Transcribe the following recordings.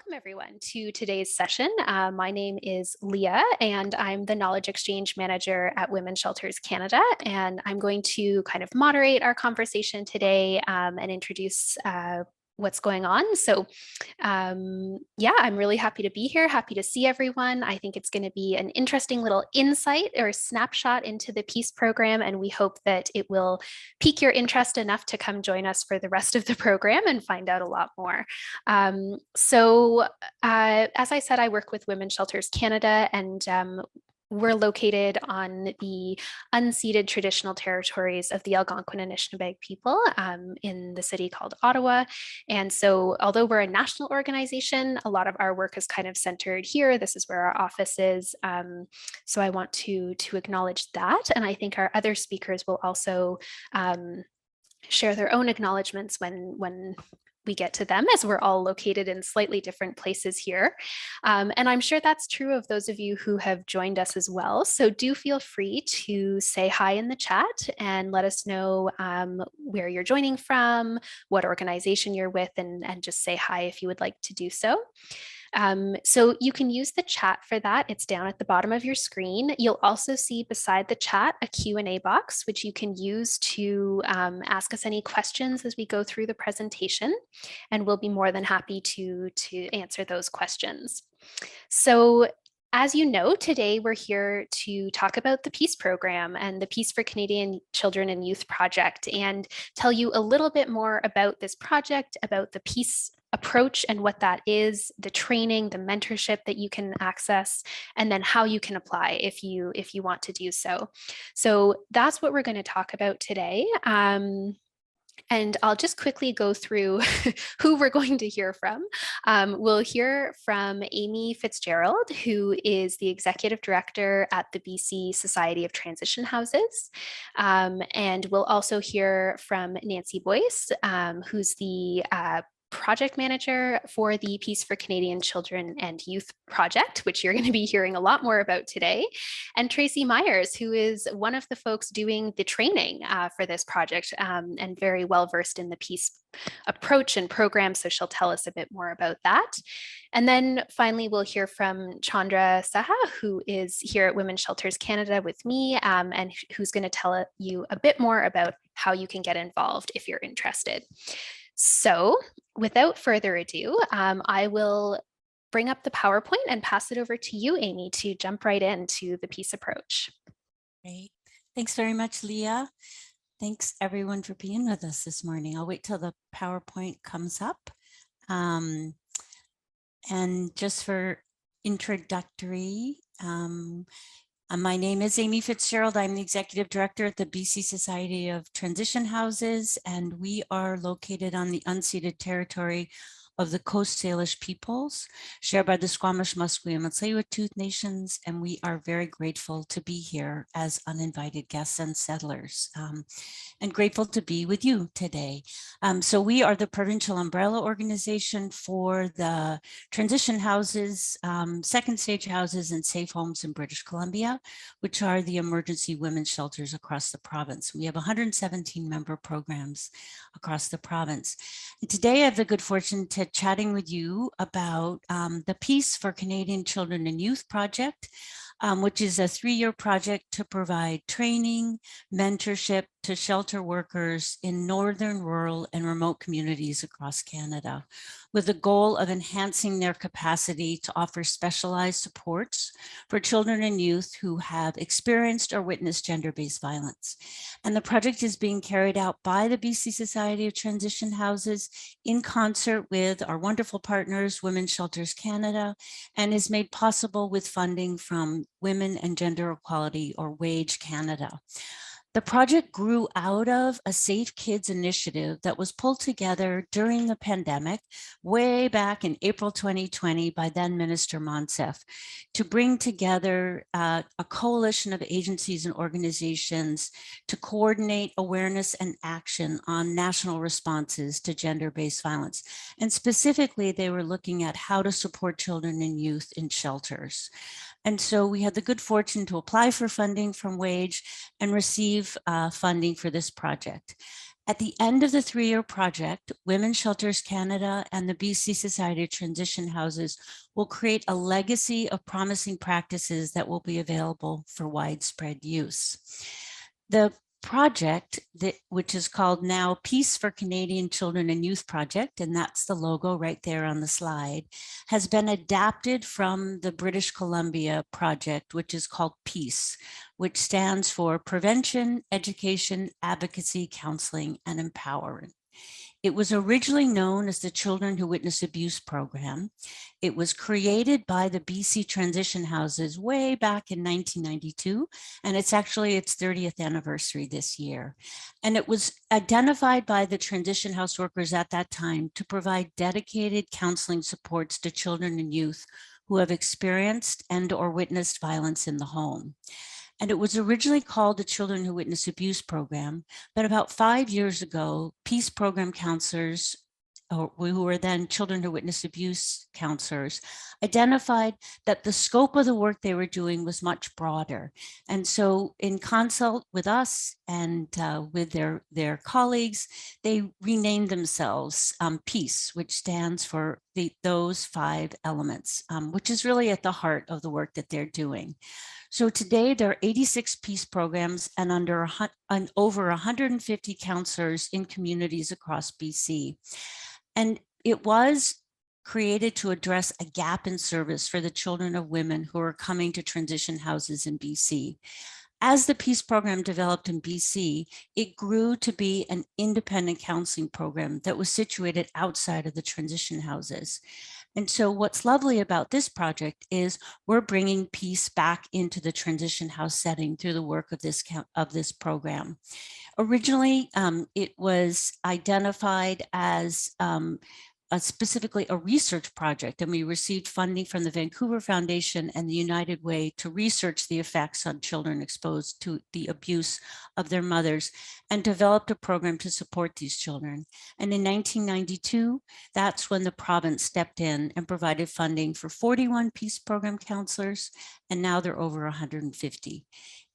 welcome everyone to today's session. My name is Leah and I'm the Knowledge Exchange Manager at Women's Shelters Canada. And I'm going to kind of moderate our conversation today and introduce what's going on. Yeah, I'm really happy to be here, happy to see everyone. I think it's going to be an interesting little insight or snapshot into the Peace program, and we hope that it will pique your interest enough to come join us for the rest of the program and find out a lot more. As I said, I work with Women's Shelters Canada, and we're located on the unceded traditional territories of the Algonquin and Anishinaabe people in the city called Ottawa. And so although we're a national organization, a lot of our work is kind of centered here. This is where our office is. So I want to acknowledge that. And I think our other speakers will also share their own acknowledgements when we get to them, as we're all located in slightly different places here. And I'm sure that's true of those of you who have joined us as well. So do feel free to say hi in the chat and let us know where you're joining from, what organization you're with, and just say hi if you would like to do so. So you can use the chat for that. It's down at the bottom of your screen. You'll also see beside the chat a Q&A box, which you can use to ask us any questions as we go through the presentation, and we'll be more than happy to answer those questions. So as you know, today we're here to talk about the Peace program and the Peace for Canadian Children and Youth project, and tell you a little bit more about this project, about the Peace approach and what that is, the training, the mentorship that you can access, and then how you can apply if you want to do so. So that's what we're going to talk about today. And I'll just quickly go through who we're going to hear from. We'll hear from Amy Fitzgerald, who is the Executive Director at the BC Society of Transition Houses. And we'll also hear from Nancy Boyce, who's the project manager for the Peace for Canadian Children and Youth project, which you're going to be hearing a lot more about today, and Tracy Myers, who is one of the folks doing the training for this project and very well versed in the Peace approach and program, so she'll tell us a bit more about that. And then finally, we'll hear from Chandra Saha, who is here at Women's Shelters Canada with me, and who's going to tell you a bit more about how you can get involved if you're interested. So without further ado, I will bring up the PowerPoint and pass it over to you, Amy, to jump right into the Peace approach. Great. Thanks very much, Leah. Thanks everyone for being with us this morning. I'll wait till the PowerPoint comes up. And just for introductory, my name is Amy Fitzgerald. I'm the Executive Director at the BC Society of Transition Houses, and we are located on the unceded territory of the Coast Salish peoples, shared by the Squamish, Musqueam, and Tsleil-Waututh nations, and we are very grateful to be here as uninvited guests and settlers, and grateful to be with you today. So we are the provincial umbrella organization for the transition houses, second stage houses, and safe homes in British Columbia, which are the emergency women's shelters across the province. We have 117 member programs across the province. And today I have the good fortune to chatting with you about the Peace for Canadian Children and Youth project, which is a 3-year project to provide training, mentorship to shelter workers in northern, rural, and remote communities across Canada, with the goal of enhancing their capacity to offer specialized supports for children and youth who have experienced or witnessed gender-based violence. And the project is being carried out by the BC Society of Transition Houses in concert with our wonderful partners, Women's Shelters Canada, and is made possible with funding from Women and Gender Equality, or WAGE Canada. The project grew out of a Safe Kids initiative that was pulled together during the pandemic, way back in April 2020 by then Minister Monsef, to bring together a coalition of agencies and organizations to coordinate awareness and action on national responses to gender-based violence. And specifically, they were looking at how to support children and youth in shelters. And so we had the good fortune to apply for funding from WAGE and receive funding for this project. At the end of the 3-year project, Women's Shelters Canada and the BC Society of Transition Houses will create a legacy of promising practices that will be available for widespread use. The project, which is called now Peace for Canadian Children and Youth Project, and that's the logo right there on the slide, has been adapted from the British Columbia project, which is called PEACE, which stands for Prevention, Education, Advocacy, Counseling, and Empowerment. It was originally known as the Children Who Witness Abuse Program. It was created by the BC Transition Houses way back in 1992, and it's actually its 30th anniversary this year. And it was identified by the transition house workers at that time to provide dedicated counseling supports to children and youth who have experienced and or witnessed violence in the home. And it was originally called the Children Who Witness Abuse Program, but about 5 years ago, Peace Program counselors, who were then Children Who Witness Abuse counselors, identified that the scope of the work they were doing was much broader. And so in consult with us and with their colleagues, they renamed themselves Peace, which stands for those 5 elements, which is really at the heart of the work that they're doing. So today there are 86 peace programs and over 150 counselors in communities across BC. And it was created to address a gap in service for the children of women who are coming to transition houses in BC. As the peace program developed in BC, it grew to be an independent counseling program that was situated outside of the transition houses. And so what's lovely about this project is we're bringing peace back into the transition house setting through the work of this program. Originally, it was identified as specifically a research project, and we received funding from the Vancouver Foundation and the United Way to research the effects on children exposed to the abuse of their mothers and developed a program to support these children. And in 1992, that's when the province stepped in and provided funding for 41 peace program counselors, and now they're over 150.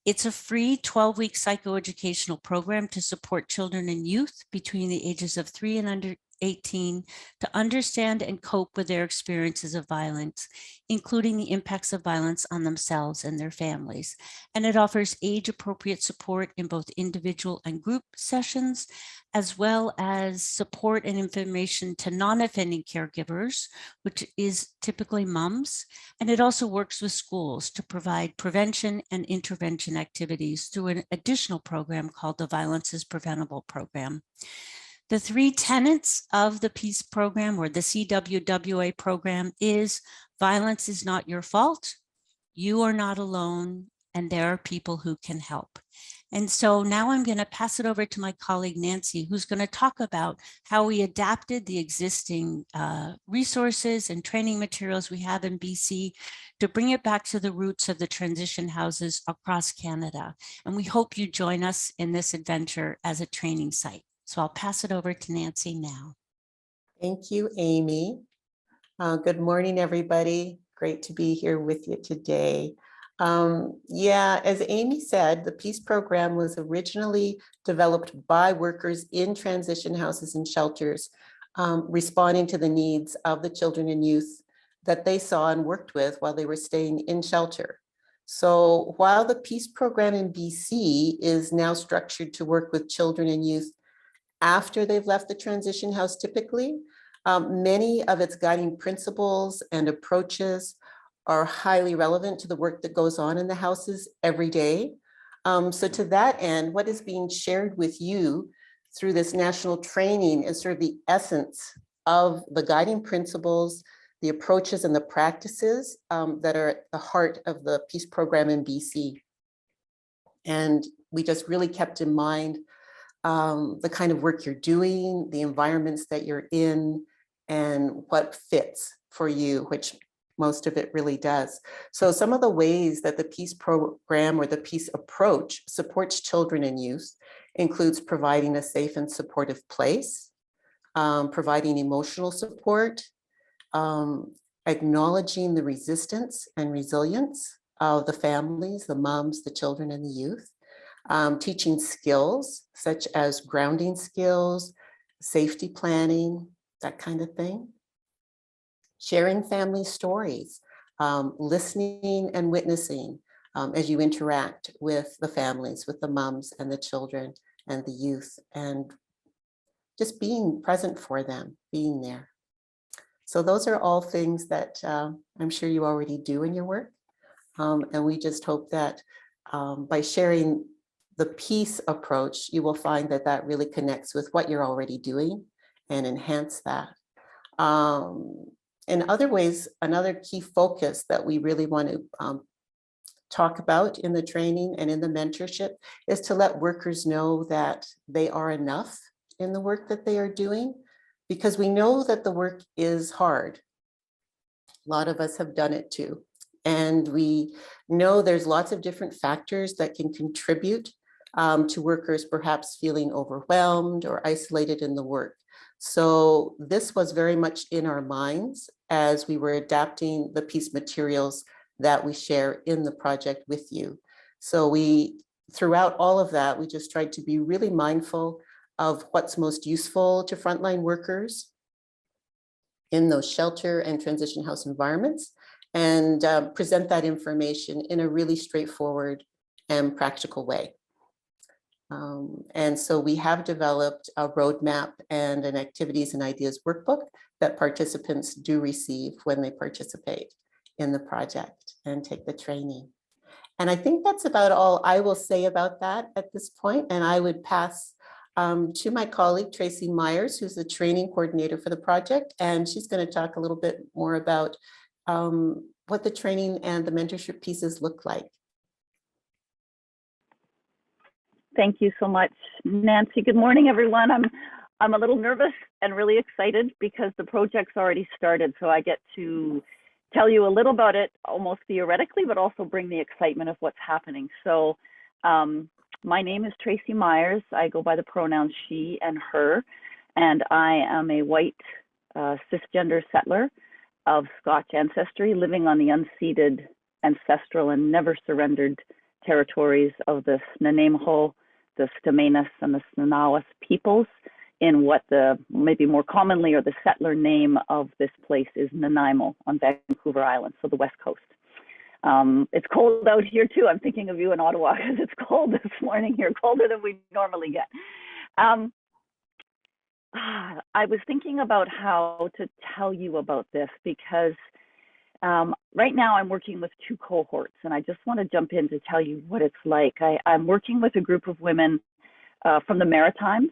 It's a free 12-week psychoeducational program to support children and youth between the ages of 3 and under 18 to understand and cope with their experiences of violence, including the impacts of violence on themselves and their families. And it offers age-appropriate support in both individual and group sessions, as well as support and information to non-offending caregivers, which is typically moms. And it also works with schools to provide prevention and intervention activities through an additional program called the Violence is Preventable program. The 3 tenets of the PEACE program, or the CWWA program, is violence is not your fault, you are not alone, and there are people who can help. And so now I'm going to pass it over to my colleague, Nancy, who's going to talk about how we adapted the existing resources and training materials we have in BC to bring it back to the roots of the transition houses across Canada. And we hope you join us in this adventure as a training site. So I'll pass it over to Nancy now. Thank you, Amy. Good morning, everybody. Great to be here with you today. Yeah, as Amy said, the PEACE program was originally developed by workers in transition houses and shelters, responding to the needs of the children and youth that they saw and worked with while they were staying in shelter. So while the PEACE program in BC is now structured to work with children and youth after they've left the transition house typically, many of its guiding principles and approaches are highly relevant to the work that goes on in the houses every day. So to that end, what is being shared with you through this national training is sort of the essence of the guiding principles, the approaches and the practices that are at the heart of the PEACE program in BC. And we just really kept in mind the kind of work you're doing, the environments that you're in, and what fits for you, which most of it really does. So some of the ways that the PEACE program or the PEACE approach supports children and youth includes providing a safe and supportive place, providing emotional support, acknowledging the resistance and resilience of the families, the moms, the children, and the youth, teaching skills such as grounding skills, safety planning, that kind of thing. Sharing family stories, listening and witnessing as you interact with the families, with the moms and the children and the youth, and just being present for them, being there. So those are all things that I'm sure you already do in your work. And we just hope that by sharing the peace approach, you will find that that really connects with what you're already doing and enhance that. In other ways, another key focus that we really want to talk about in the training and in the mentorship is to let workers know that they are enough in the work that they are doing, because we know that the work is hard. A lot of us have done it too. And we know there's lots of different factors that can contribute to workers perhaps feeling overwhelmed or isolated in the work. So this was very much in our minds as we were adapting the piece materials that we share in the project with you. So throughout all of that, we just tried to be really mindful of what's most useful to frontline workers in those shelter and transition house environments, and present that information in a really straightforward and practical way. And so we have developed a roadmap and an activities and ideas workbook that participants do receive when they participate in the project and take the training. And I think that's about all I will say about that at this point. And I would pass to my colleague, Tracy Myers, who's the training coordinator for the project. And she's going to talk a little bit more about what the training and the mentorship pieces look like. Thank you so much, Nancy. Good morning, everyone. I'm a little nervous and really excited because the project's already started. So I get to tell you a little about it almost theoretically, but also bring the excitement of what's happening. So my name is Tracy Myers. I go by the pronouns she and her, and I am a white cisgender settler of Scotch ancestry living on the unceded, ancestral, and never surrendered territories of the Snuneymuxw, the Stamanis, and the Snanawas peoples in what maybe more commonly, or the settler name of this place is Nanaimo on Vancouver Island, so the West Coast. It's cold out here too. I'm thinking of you in Ottawa because it's cold this morning here, colder than we normally get. I was thinking about how to tell you about this because right now I'm working with 2 cohorts, and I just want to jump in to tell you what it's like. I'm working with a group of women from the Maritimes.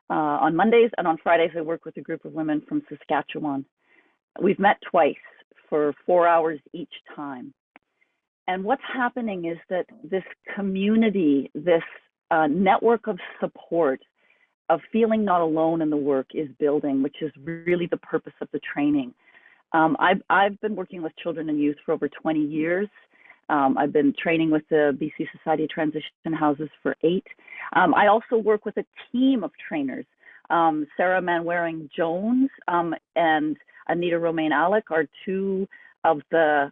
On Mondays and on Fridays, I work with a group of women from Saskatchewan. We've met twice for 4 hours each time. And what's happening is that this community, this network of support, of feeling not alone in the work is building, which is really the purpose of the training. I've been working with children and youth for over 20 years. I've been training with the BC Society of Transition Houses for 8. I also work with a team of trainers. Sarah Manwaring-Jones and Anita Romain-Alec are 2 of the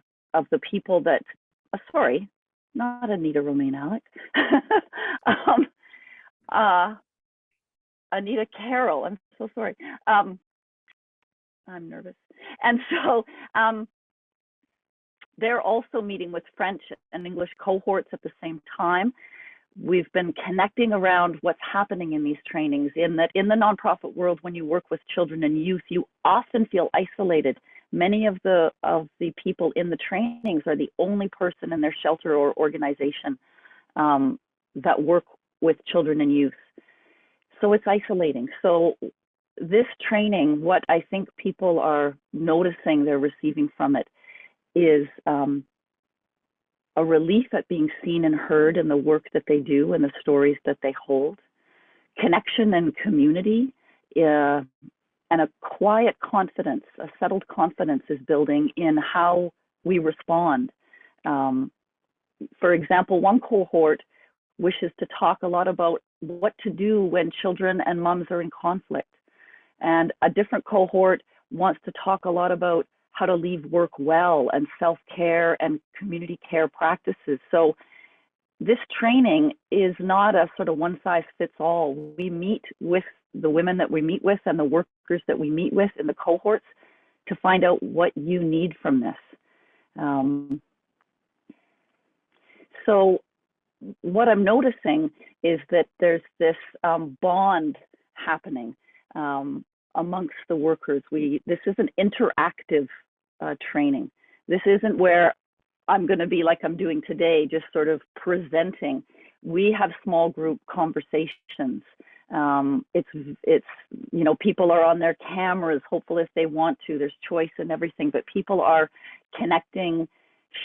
people that, sorry, not Anita Romain-Alec. Anita Carroll, I'm so sorry. I'm nervous. And so they're also meeting with French and English cohorts at the same time. We've been connecting around what's happening in these trainings, in that in the nonprofit world, when you work with children and youth, you often feel isolated. Many of the people in the trainings are the only person in their shelter or organization that work with children and youth. So it's isolating. So this training, what I think people are noticing they're receiving from it is a relief at being seen and heard in the work that they do and the stories that they hold, connection and community, and a quiet confidence, a settled confidence is building in how we respond. For example, one cohort wishes to talk a lot about what to do when children and moms are in conflict. And a different cohort wants to talk a lot about how to leave work well and self-care and community care practices. So this training is not a sort of one size fits all. We meet with the women that we meet with and the workers that we meet with in the cohorts to find out what you need from this. So what I'm noticing is that there's this bond happening amongst the workers. This is an interactive training. This isn't where I'm going to be like I'm doing today, just sort of presenting. We have small group conversations. It's you know, people are on their cameras, hopefully if they want to. There's choice and everything, but people are connecting,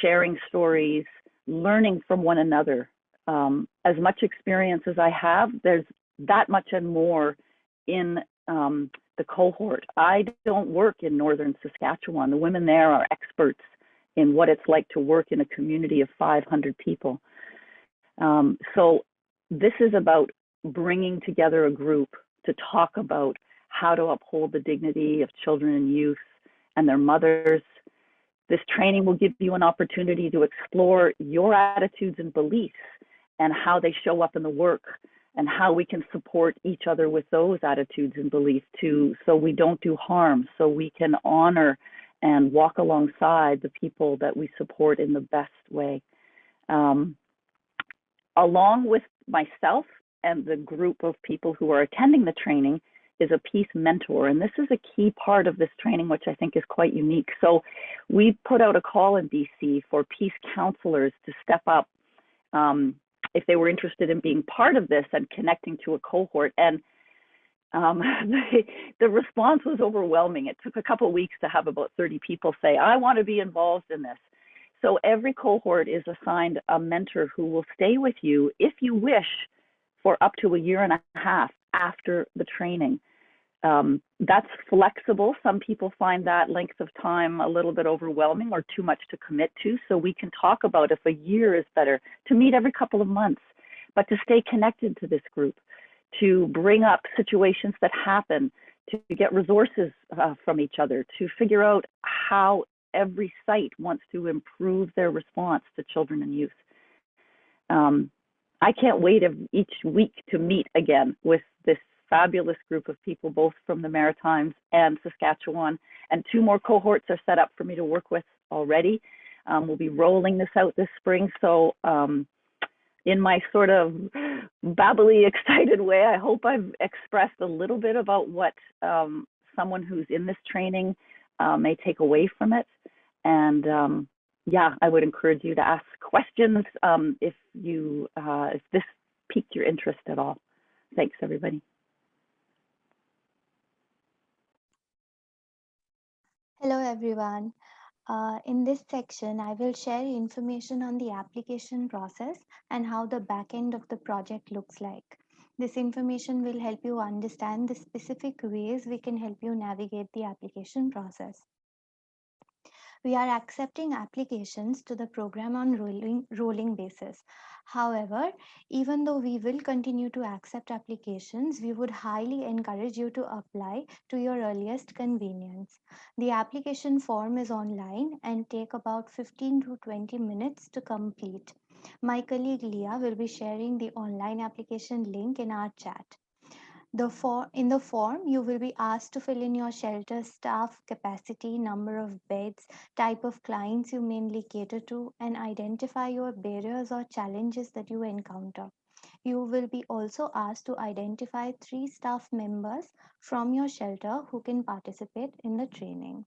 sharing stories, learning from one another. As much experience as I have, there's that much and more in the cohort. I don't work in northern Saskatchewan. The women there are experts in what it's like to work in a community of 500 people. So this is about bringing together a group to talk about how to uphold the dignity of children and youth and their mothers. This training will give you an opportunity to explore your attitudes and beliefs and how they show up in the work, and how we can support each other with those attitudes and beliefs too, so we don't do harm, so we can honor and walk alongside the people that we support in the best way. Along with myself and the group of people who are attending the training is a peace mentor. And this is a key part of this training, which I think is quite unique. So we put out a call in BC for peace counselors to step up if they were interested in being part of this and connecting to a cohort. And the response was overwhelming. It took a couple of weeks to have about 30 people say, I want to be involved in this. So every cohort is assigned a mentor who will stay with you, if you wish, for up to a year and a half after the training. That's flexible. Some people find that length of time a little bit overwhelming or too much to commit to. So we can talk about if a year is better, to meet every couple of months, but to stay connected to this group, to bring up situations that happen, to get resources from each other, to figure out how every site wants to improve their response to children and youth. I can't wait each week to meet again with this fabulous group of people, both from the Maritimes and Saskatchewan. And 2 more cohorts are set up for me to work with already. We'll be rolling this out this spring. So in my sort of babbly, excited way, I hope I've expressed a little bit about what someone who's in this training may take away from it. And yeah, I would encourage you to ask questions if this piqued your interest at all. Thanks, everybody. Hello, everyone. In this section, I will share information on the application process and how the back end of the project looks like. This information will help you understand the specific ways we can help you navigate the application process. We are accepting applications to the program on rolling basis. However, even though we will continue to accept applications, we would highly encourage you to apply to your earliest convenience. The application form is online and take about 15 to 20 minutes to complete. My colleague Leah will be sharing the online application link in our chat. In the form, you will be asked to fill in your shelter staff capacity, number of beds, type of clients you mainly cater to, and identify your barriers or challenges that you encounter. You will be also asked to identify 3 staff members from your shelter who can participate in the training.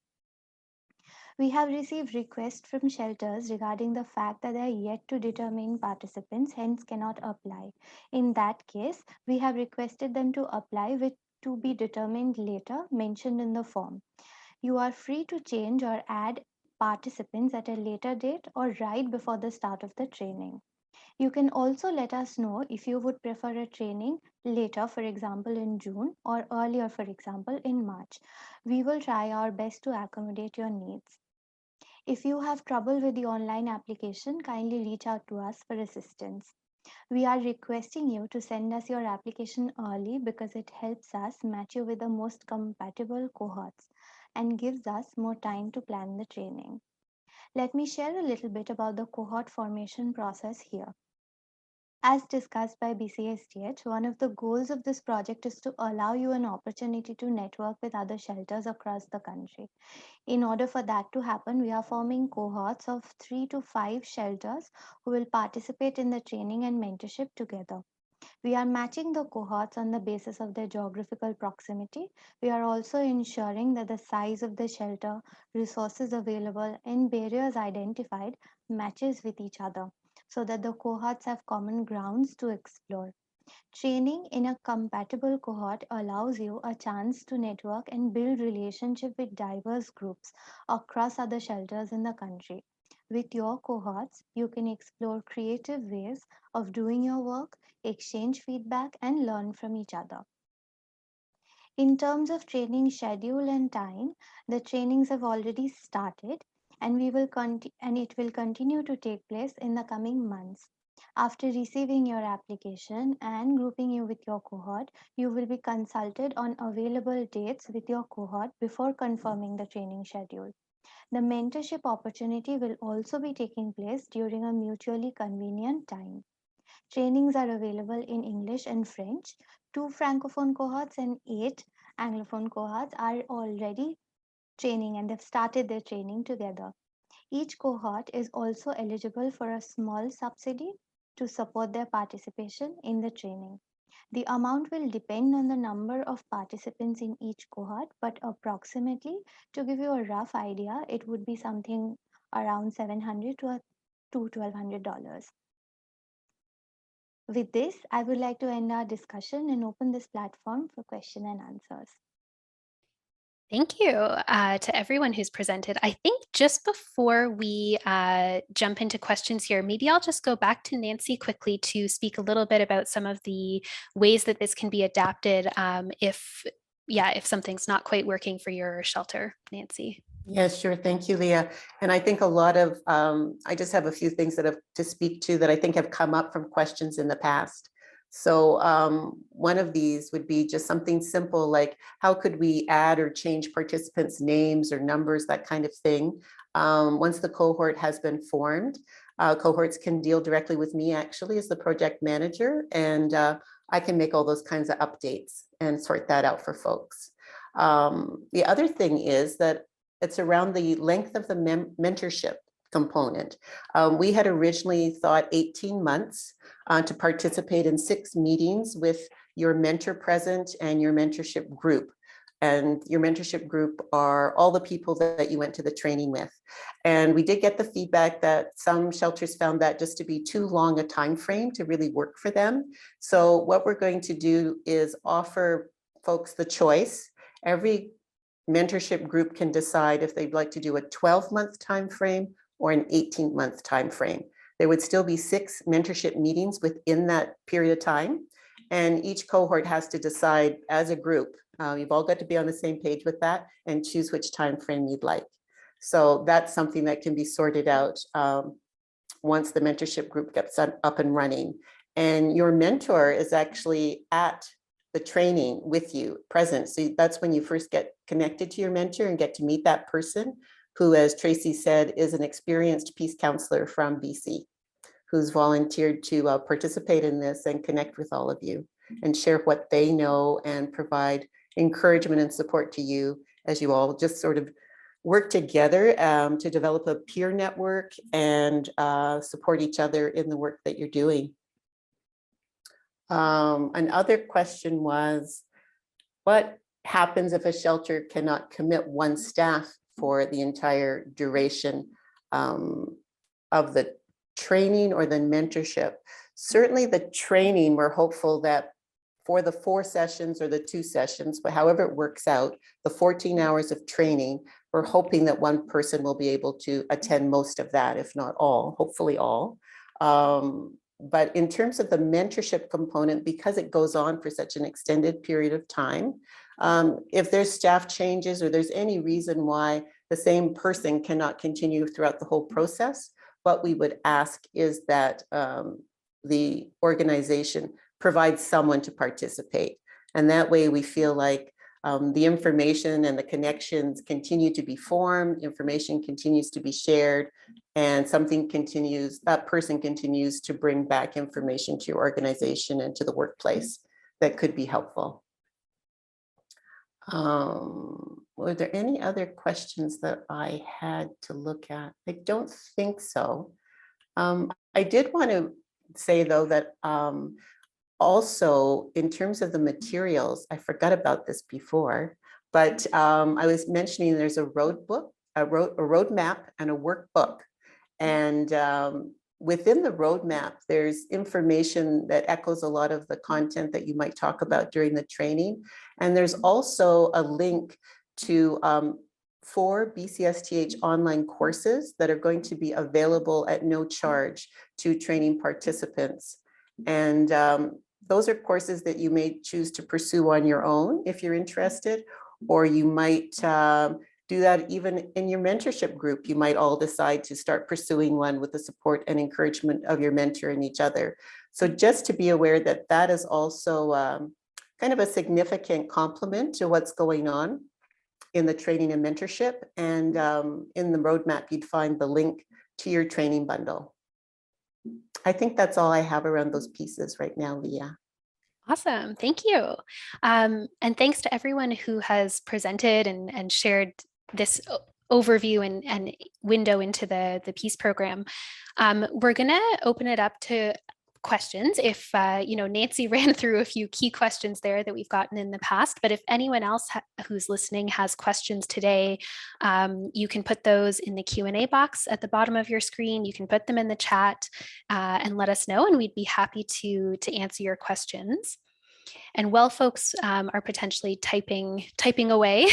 We have received requests from shelters regarding the fact that they are yet to determine participants, hence cannot apply. In that case, we have requested them to apply with to be determined later mentioned in the form. You are free to change or add participants at a later date or right before the start of the training. You can also let us know if you would prefer a training later, for example in June, or earlier, for example in March. We will try our best to accommodate your needs. If you have trouble with the online application, kindly reach out to us for assistance. We are requesting you to send us your application early because it helps us match you with the most compatible cohorts and gives us more time to plan the training. Let me share a little bit about the cohort formation process here. As discussed by BCSTH, one of the goals of this project is to allow you an opportunity to network with other shelters across the country. In order for that to happen, we are forming cohorts of 3 to 5 shelters who will participate in the training and mentorship together. We are matching the cohorts on the basis of their geographical proximity. We are also ensuring that the size of the shelter, resources available, and barriers identified matches with each other so that the cohorts have common grounds to explore. Training in a compatible cohort allows you a chance to network and build relationship with diverse groups across other shelters in the country. With your cohorts, you can explore creative ways of doing your work, exchange feedback, and learn from each other. In terms of training schedule and time, the trainings have already started and it will continue to take place in the coming months. After receiving your application and grouping you with your cohort, you will be consulted on available dates with your cohort before confirming the training schedule. The mentorship opportunity will also be taking place during a mutually convenient time. Trainings are available in English and French. 2 francophone cohorts and 8 anglophone cohorts are already training and they've started their training together. Each cohort is also eligible for a small subsidy to support their participation in the training. The amount will depend on the number of participants in each cohort, but approximately, to give you a rough idea, it would be something around $700 to $1,200. With this, I would like to end our discussion and open this platform for question and answers. Thank you to everyone who's presented. I think just before we jump into questions here, maybe I'll just go back to Nancy quickly to speak a little bit about some of the ways that this can be adapted if something's not quite working for your shelter, Nancy. Yes, sure. Thank you, Leah. And I think a lot of, I just have a few things that have to speak to that I think have come up from questions in the past. So one of these would be just something simple like how could we add or change participants' names or numbers, that kind of thing. Once the cohort has been formed, cohorts can deal directly with me actually as the project manager, and I can make all those kinds of updates and sort that out for folks. The other thing is that it's around the length of the mentorship component. We had originally thought 18 months to participate in 6 meetings with your mentor present and your mentorship group. And your mentorship group are all the people that you went to the training with. And we did get the feedback that some shelters found that just to be too long a time frame to really work for them. So what we're going to do is offer folks the choice. Every mentorship group can decide if they'd like to do a 12-month time frame or an 18-month time frame. There would still be 6 mentorship meetings within that period of time. And each cohort has to decide as a group. You've all got to be on the same page with that and choose which time frame you'd like. So that's something that can be sorted out once the mentorship group gets up and running. And your mentor is actually at the training with you present. So that's when you first get connected to your mentor and get to meet that person who, as Tracy said, is an experienced peace counselor from BC, who's volunteered to participate in this and connect with all of you and share what they know and provide encouragement and support to you as you all just sort of work together to develop a peer network and support each other in the work that you're doing. Another question was, what happens if a shelter cannot commit one staff for the entire duration of the training or the mentorship? Certainly the training, we're hopeful that for the 4 sessions or the 2 sessions, but however it works out, the 14 hours of training, we're hoping that one person will be able to attend most of that, if not all, hopefully all. But in terms of the mentorship component, because it goes on for such an extended period of time, if there's staff changes or there's any reason why the same person cannot continue throughout the whole process, what we would ask is that the organization provide someone to participate. And that way we feel like the information and the connections continue to be formed, information continues to be shared, and that person continues to bring back information to your organization and to the workplace that could be helpful. Were there any other questions that I had to look at? I don't think so. I did want to say though that also in terms of the materials, I forgot about this before, but I was mentioning there's a roadmap and a workbook. And within the roadmap, there's information that echoes a lot of the content that you might talk about during the training. And there's also a link to 4 BCSTH online courses that are going to be available at no charge to training participants. And those are courses that you may choose to pursue on your own if you're interested, or you might do that even in your mentorship group. You might all decide to start pursuing one with the support and encouragement of your mentor and each other. So just to be aware that that is also kind of a significant complement to what's going on in the training and mentorship. And in the roadmap, you'd find the link to your training bundle. I think that's all I have around those pieces right now, Leah. Awesome, thank you. And thanks to everyone who has presented and shared this overview and window into the PEACE program. We're gonna open it up to questions. If Nancy ran through a few key questions there that we've gotten in the past, but if anyone else who's listening has questions today, you can put those in the Q&A box at the bottom of your screen. You can put them in the chat and let us know, and we'd be happy to answer your questions. And while folks are potentially typing away,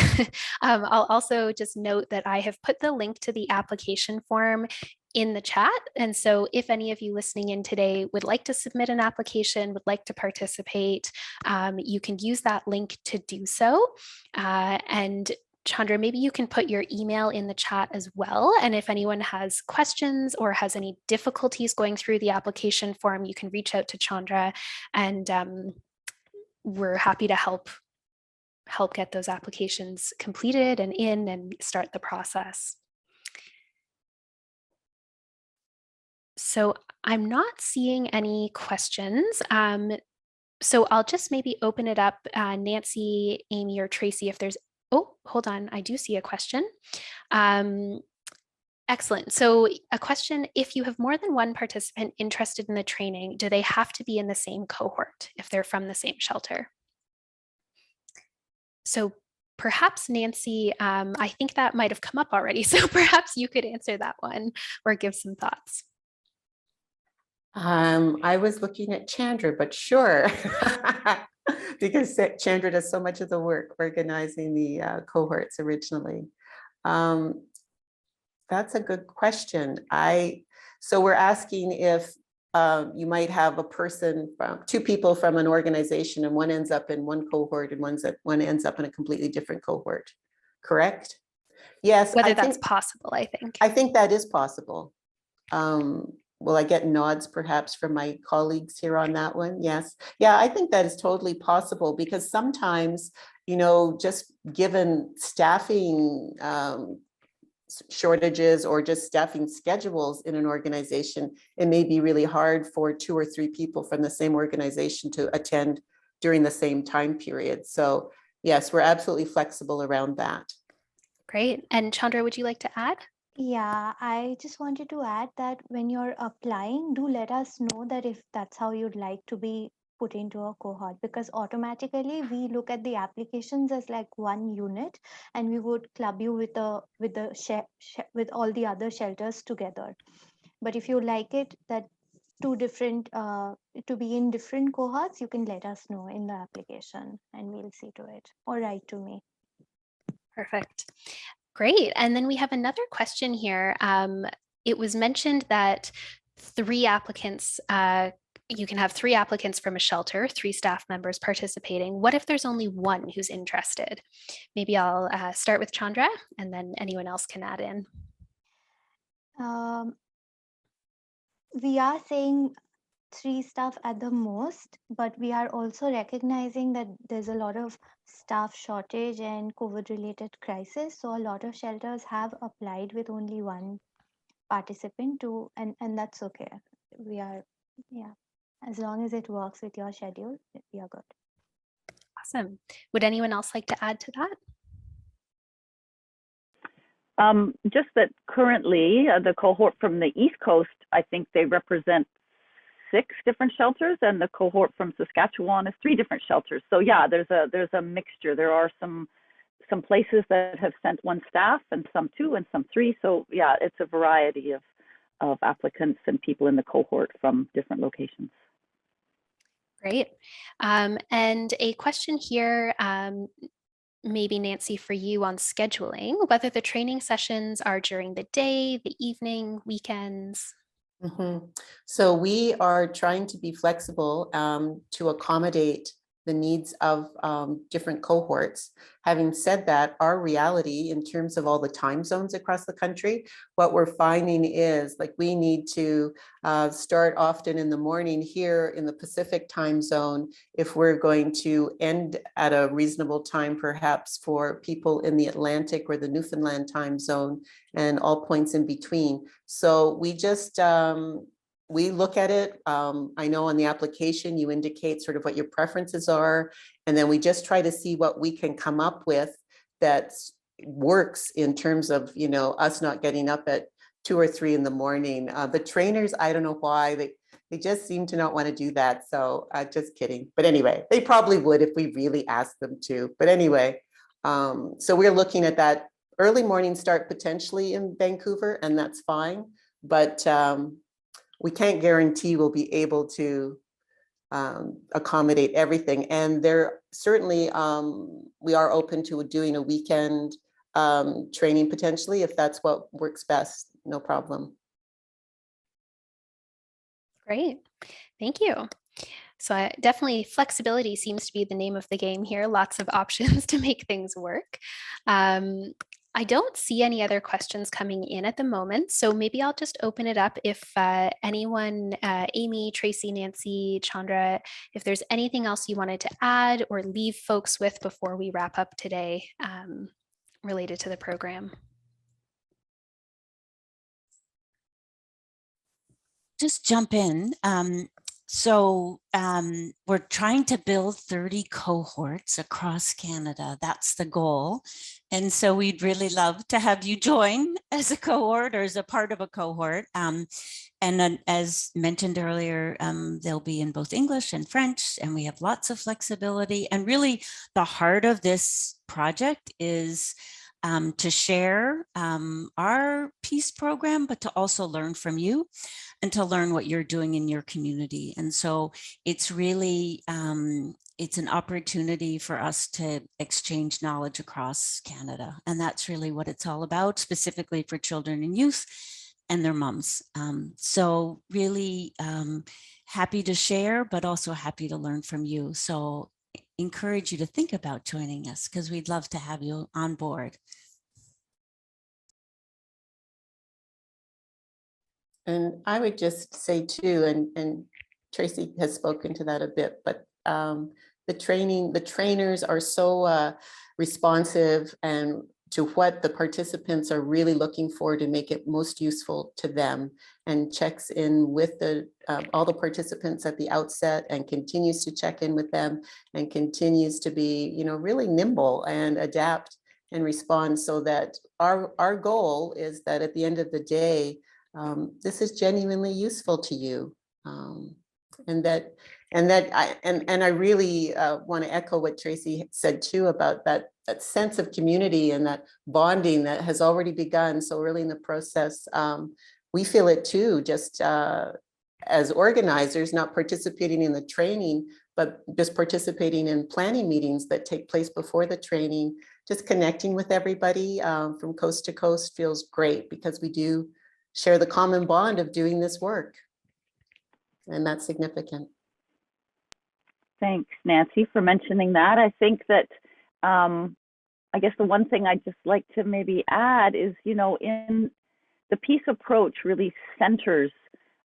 I'll also just note that I have put the link to the application form in the chat. And so if any of you listening in today would like to submit an application, would like to participate, you can use that link to do so. And Chandra, maybe you can put your email in the chat as well. And if anyone has questions or has any difficulties going through the application form, you can reach out to Chandra, and we're happy to help get those applications completed and in and start the process. So I'm not seeing any questions. So I'll just maybe open it up, Nancy, Amy, or Tracy, if there's, oh, hold on, I do see a question. Excellent. So a question, if you have more than one participant interested in the training, do they have to be in the same cohort if they're from the same shelter? So perhaps Nancy, I think that might have come up already. So perhaps you could answer that one or give some thoughts. I was looking at Chandra, but sure, because Chandra does so much of the work organizing the cohorts originally. That's a good question. So we're asking if you might have a person from 2 people from an organization, and one ends up in one cohort and one ends up in a completely different cohort, correct? Yes. Whether that's possible, I think. I think that is possible. Will I get nods perhaps from my colleagues here on that one? Yes. Yeah, I think that is totally possible, because sometimes, just given staffing shortages or just staffing schedules in an organization, it may be really hard for 2 or 3 people from the same organization to attend during the same time period. So yes, we're absolutely flexible around that. Great. And Chandra, would you like to add? Yeah, I just wanted to add that when you're applying, do let us know that if that's how you'd like to be put into a cohort, because automatically we look at the applications as like one unit, and we would club you with with all the other shelters together. But if you like it that two different to be in different cohorts, you can let us know in the application and we'll see to it, or write to me. Perfect. Great. And then we have another question here. It was mentioned that 3 applicants, you can have 3 applicants from a shelter, 3 staff members participating. What if there's only one who's interested? Maybe I'll start with Chandra, and then anyone else can add in. We are saying 3 staff at the most, but we are also recognizing that there's a lot of staff shortage and COVID related crisis. So a lot of shelters have applied with only one participant to, and that's okay. We are, yeah, as long as it works with your schedule, we are good. Awesome. Would anyone else like to add to that? Just that currently the cohort from the East Coast, I think they represent 6 different shelters, and the cohort from Saskatchewan is 3 different shelters. So yeah, there's a mixture. There are some places that have sent 1 staff, and some 2, and some 3. So yeah, it's a variety of applicants and people in the cohort from different locations. Great. And a question here, maybe Nancy, for you on scheduling, whether the training sessions are during the day, the evening, weekends. So we are trying to be flexible to accommodate the needs of different cohorts. Having said that, our reality in terms of all the time zones across the country, what we're finding is like we need to start often in the morning here in the Pacific time zone if we're going to end at a reasonable time, perhaps for people in the Atlantic or the Newfoundland time zone and all points in between. So we just we look at it. I know on the application, you indicate sort of what your preferences are, and then we just try to see what we can come up with that works in terms of, you know, us not getting up at 2 or 3 in the morning. The trainers, I don't know why, they just seem to not want to do that. So just kidding. But anyway, they probably would if we really asked them to. But anyway, so we're looking at that early morning start potentially in Vancouver, and that's fine. But we can't guarantee we'll be able to accommodate everything. And there certainly, we are open to doing a weekend training potentially, if that's what works best, no problem. Great, thank you. So definitely flexibility seems to be the name of the game here. Lots of options to make things work. I don't see any other questions coming in at the moment, so maybe I'll just open it up if anyone, Amy, Tracy, Nancy, Chandra, if there's anything else you wanted to add or leave folks with before we wrap up today related to the program. Just jump in. So we're trying to build 30 cohorts across Canada. That's the goal. And so we'd really love to have you join as a cohort or as a part of a cohort. And then, as mentioned earlier, they'll be in both English and French, and we have lots of flexibility. And really the heart of this project is to share our peace program, but to also learn from you and to learn what you're doing in your community. And so it's really, it's an opportunity for us to exchange knowledge across Canada. And that's really what it's all about, specifically for children and youth and their moms. So really happy to share, but also happy to learn from you. So encourage you to think about joining us because we'd love to have you on board. And I would just say too, and Tracy has spoken to that a bit, but the trainers are so responsive and to what the participants are really looking for to make it most useful to them, and checks in with the all the participants at the outset and continues to check in with them and continues to be, you know, really nimble and adapt and respond, so that our goal is that at the end of the day, this is genuinely useful to you, and I really want to echo what Tracy said too about that sense of community and that bonding that has already begun so early in the process. We feel it too, just as organizers, not participating in the training, but just participating in planning meetings that take place before the training. Just connecting with everybody from coast to coast feels great because we do share the common bond of doing this work. And that's significant. Thanks, Nancy, for mentioning that. I think that I guess the one thing I'd just like to maybe add is, you know, in the peace approach really centers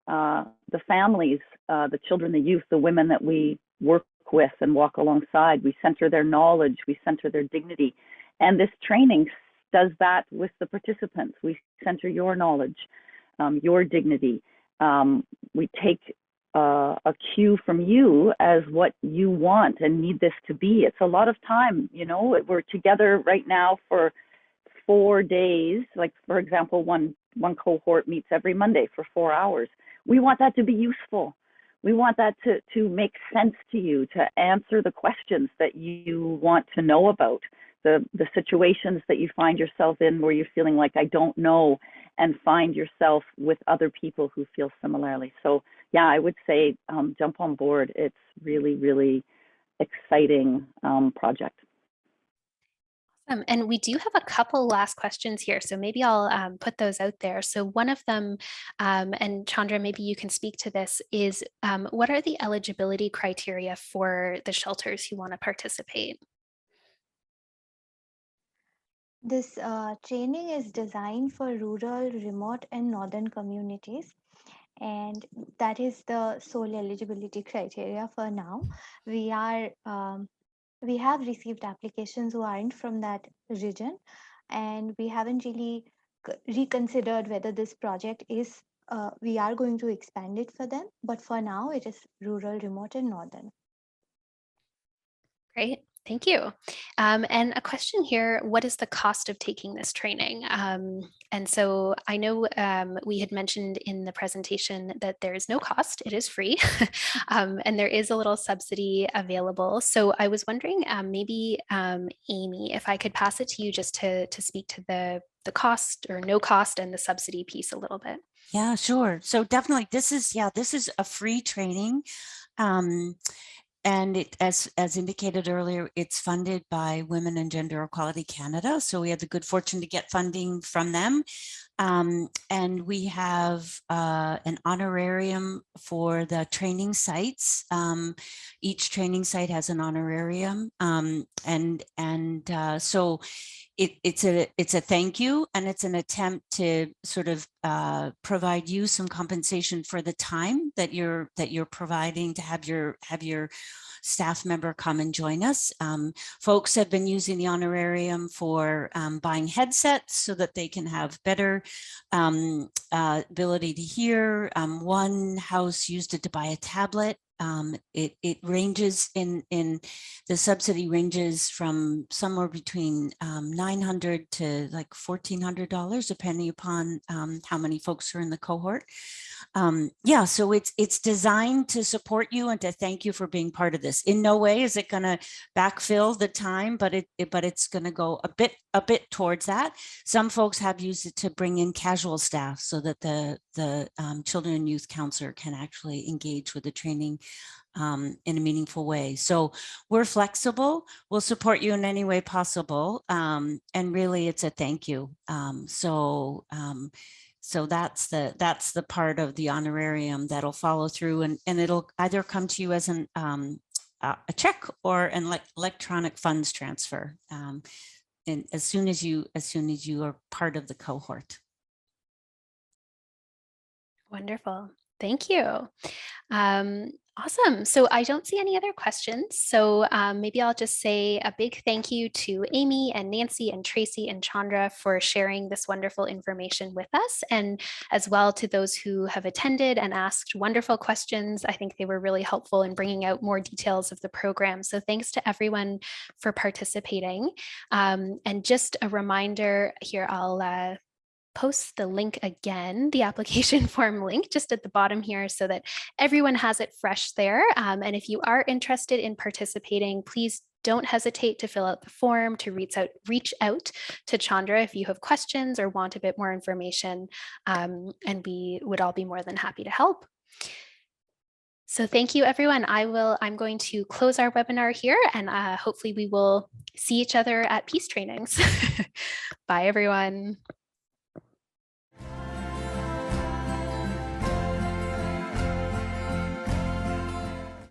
the families the children, the youth, the women that we work with and walk alongside. We center their knowledge, we center their dignity. And this training does that with the participants. We center your knowledge, your dignity. We take a cue from you as what you want and need this to be. It's a lot of time, you know. We're together right now for 4 days. Like, for example, one cohort meets every Monday for 4 hours. We want that to be useful. We want that to make sense to you, to answer the questions that you want to know about, the situations that you find yourself in where you're feeling like, I don't know, and find yourself with other people who feel similarly. So yeah, I would say jump on board. It's really, really exciting project. And we do have a couple last questions here, so maybe I'll put those out there. So one of them, and Chandra, maybe you can speak to this, is what are the eligibility criteria for the shelters who want to participate? This training is designed for rural, remote, and northern communities, and that is the sole eligibility criteria for now. We have received applications who aren't from that region, and we haven't really reconsidered whether this project is we are going to expand it for them, but for now it is rural, remote, and northern. Great, thank you. And a question here, what is the cost of taking this training? And so I know we had mentioned in the presentation that there is no cost, it is free, and there is a little subsidy available. So I was wondering, maybe Amy, if I could pass it to you just to speak to the cost or no cost and the subsidy piece a little bit. Yeah, sure. So definitely this is a free training. And it, as indicated earlier, it's funded by Women and Gender Equality Canada. So we had the good fortune to get funding from them. And we have an honorarium for the training sites. Each training site has an honorarium. So it's a thank you, and it's an attempt to sort of provide you some compensation for the time that you're providing to have your staff member come and join us. Folks have been using the honorarium for buying headsets so that they can have better ability to hear. One house used it to buy a tablet. It ranges in the subsidy ranges from somewhere between $900 to like $1,400, depending upon how many folks are in the cohort. Yeah, so it's designed to support you and to thank you for being part of this. In no way is it going to backfill the time, but it's going to go a bit towards that. Some folks have used it to bring in casual staff so that the children and youth counselor can actually engage with the training in a meaningful way. So we're flexible. We'll support you in any way possible. And really, it's a thank you. So that's the part of the honorarium that'll follow through, and it'll either come to you as a check or an electronic funds transfer, and as soon as you are part of the cohort. Wonderful. Thank you. Awesome. So I don't see any other questions. So maybe I'll just say a big thank you to Amy and Nancy and Tracy and Chandra for sharing this wonderful information with us, and as well to those who have attended and asked wonderful questions. I think they were really helpful in bringing out more details of the program. So thanks to everyone for participating. And just a reminder here, I'll post the link again, the application form link just at the bottom here so that everyone has it fresh there. And if you are interested in participating, please don't hesitate to fill out the form, to reach out to Chandra if you have questions or want a bit more information, and we would all be more than happy to help. So thank you, everyone. I'm going to close our webinar here, and hopefully we will see each other at peace trainings. Bye, everyone.